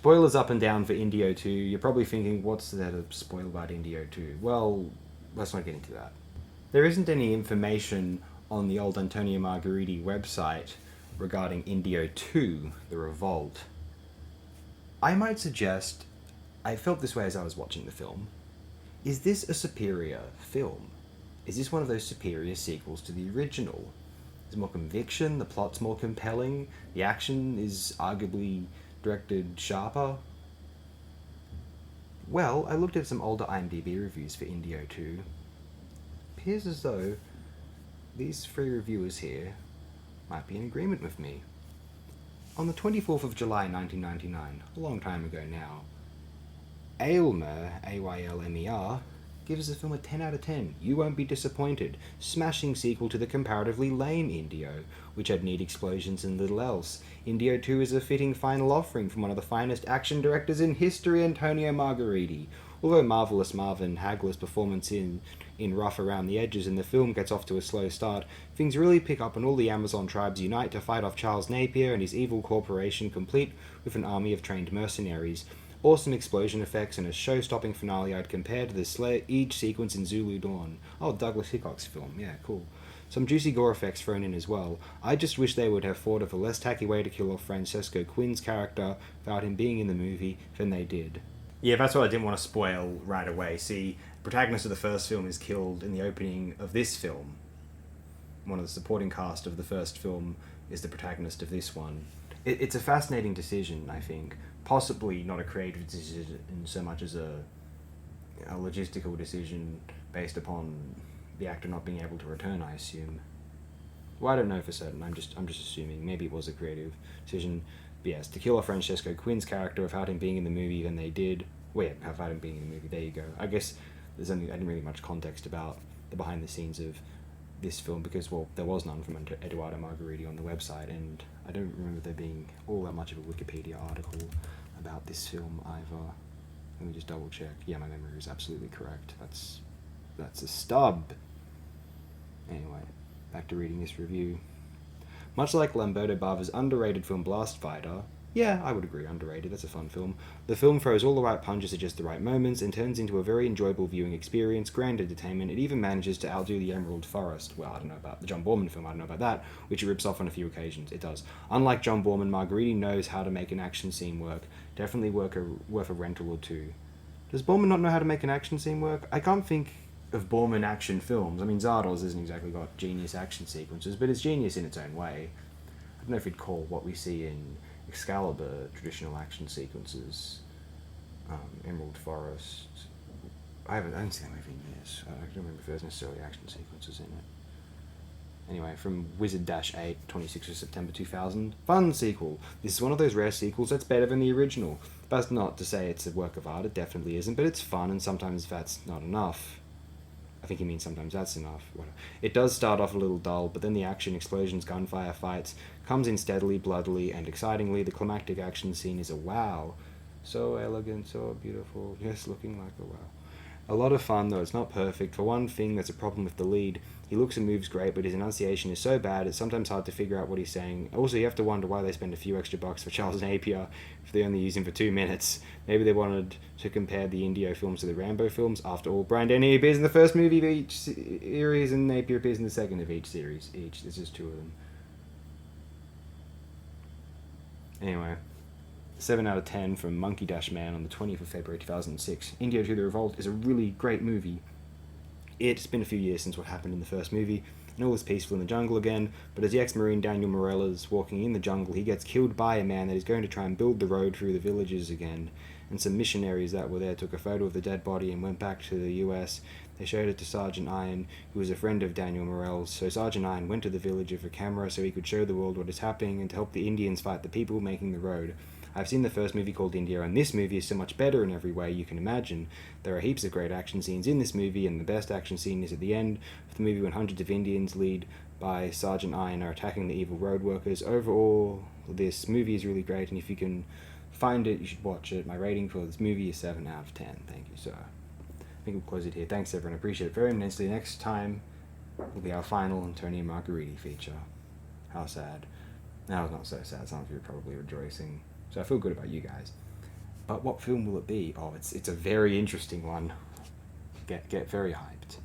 Spoilers up and down for Indio 2. You're probably thinking, what's there to spoil about Indio 2? Well, let's not get into that. There isn't any information on the old Antonio Margheriti website regarding Indio 2, the Revolt. I might suggest, I felt this way as I was watching the film, is this a superior film? Is this one of those superior sequels to the original? There's more conviction, the plot's more compelling, the action is arguably directed sharper. Well, I looked at some older IMDb reviews for Indio 2. Appears as though these three reviewers here might be in agreement with me. On the 24th of July 1999, a long time ago now, Aylmer, Aylmer, gives the film a 10 out of 10. You won't be disappointed. Smashing sequel to the comparatively lame Indio, which had neat explosions and little else. Indio 2 is a fitting final offering from one of the finest action directors in history, Antonio Margheriti. Although marvellous Marvin Hagler's performance in rough around the edges and the film gets off to a slow start, things really pick up and all the Amazon tribes unite to fight off Charles Napier and his evil corporation, complete with an army of trained mercenaries. Awesome explosion effects and a show-stopping finale I'd compare to the Siege sequence in Zulu Dawn. Oh, Douglas Hickok's film. Yeah, cool. Some juicy gore effects thrown in as well. I just wish they would have thought of a less tacky way to kill off Francesco Quinn's character without him being in the movie than they did. Yeah, that's what I didn't want to spoil right away. See, the protagonist of the first film is killed in the opening of this film. One of the supporting cast of the first film is the protagonist of this one. It's a fascinating decision, I think. Possibly not a creative decision so much as a logistical decision based upon the actor not being able to return, I assume. Well, I don't know for certain. I'm just assuming. Maybe it was a creative decision. But yes, to kill off Francesco Quinn's character without him being in the movie than they did. Well, yeah, without him being in the movie. There you go. I guess I didn't really much context about the behind the scenes of this film because, well, there was none from Eduardo Margheriti on the website, and I don't remember there being all that much of a Wikipedia article about this film either. Let me just double check. Yeah, my memory is absolutely correct. That's a stub. Anyway, back to reading this review. Much like Lamberto Bava's underrated film Blast Fighter, yeah, I would agree, underrated, that's a fun film. The film throws all the right punches at just the right moments and turns into a very enjoyable viewing experience, grand entertainment. It even manages to outdo The Emerald Forest. Well, I don't know about the John Borman film, I don't know about that, which it rips off on a few occasions. It does. Unlike John Borman, Margheriti knows how to make an action scene work. Definitely worth a rental or two. Does Borman not know how to make an action scene work? I can't think of Borman action films. I mean, Zardoz isn't exactly got genius action sequences, but it's genius in its own way. I don't know if you'd call what we see in Excalibur traditional action sequences. Emerald Forest. I haven't seen that movie in years. I don't remember if there's necessarily action sequences in it. Anyway, from Wizard-8, 26th of September 2000. Fun sequel. This is one of those rare sequels that's better than the original. That's not to say it's a work of art, it definitely isn't, but it's fun and sometimes that's not enough. I think he means sometimes that's enough. It does start off a little dull, but then the action, explosions, gunfire, fights comes in steadily, bloodily, and excitingly. The climactic action scene is a wow. So elegant, so beautiful, just looking like a wow. A lot of fun, though it's not perfect. For one thing, there's a problem with the lead. He looks and moves great, but his enunciation is so bad, it's sometimes hard to figure out what he's saying. Also, you have to wonder why they spend a few extra bucks for Charles Napier if they only use him for 2 minutes. Maybe they wanted to compare the Indio films to the Rambo films. After all, Brian Denny appears in the first movie of each series, and Napier appears in the second of each series. There's just 2 of them. Anyway. 7 out of 10 from Monkey Dash Man on the 20th of February 2006. Indio 2 The Revolt is a really great movie. It's been a few years since what happened in the first movie, and all is peaceful in the jungle again, but as the ex-marine Daniel Morel is walking in the jungle, he gets killed by a man that is going to try and build the road through the villages again, and some missionaries that were there took a photo of the dead body and went back to the US. They showed it to Sergeant Iron, who was a friend of Daniel Morel's, so Sergeant Iron went to the village with a camera so he could show the world what is happening and to help the Indians fight the people making the road. I've seen the first movie called Indio, and this movie is so much better in every way you can imagine. There are heaps of great action scenes in this movie, and the best action scene is at the end of the movie when hundreds of Indians, led by Sergeant Iron, are attacking the evil road workers. Overall, this movie is really great, and if you can find it, you should watch it. My rating for this movie is 7 out of 10. Thank you, sir. I think we'll close it here. Thanks, everyone. I appreciate it very immensely. Next time will be our final Antonio Margheriti feature. How sad. No, it's not so sad. Some of you are probably rejoicing. So I feel good about you guys. But what film will it be? Oh, it's a very interesting one. Get very hyped.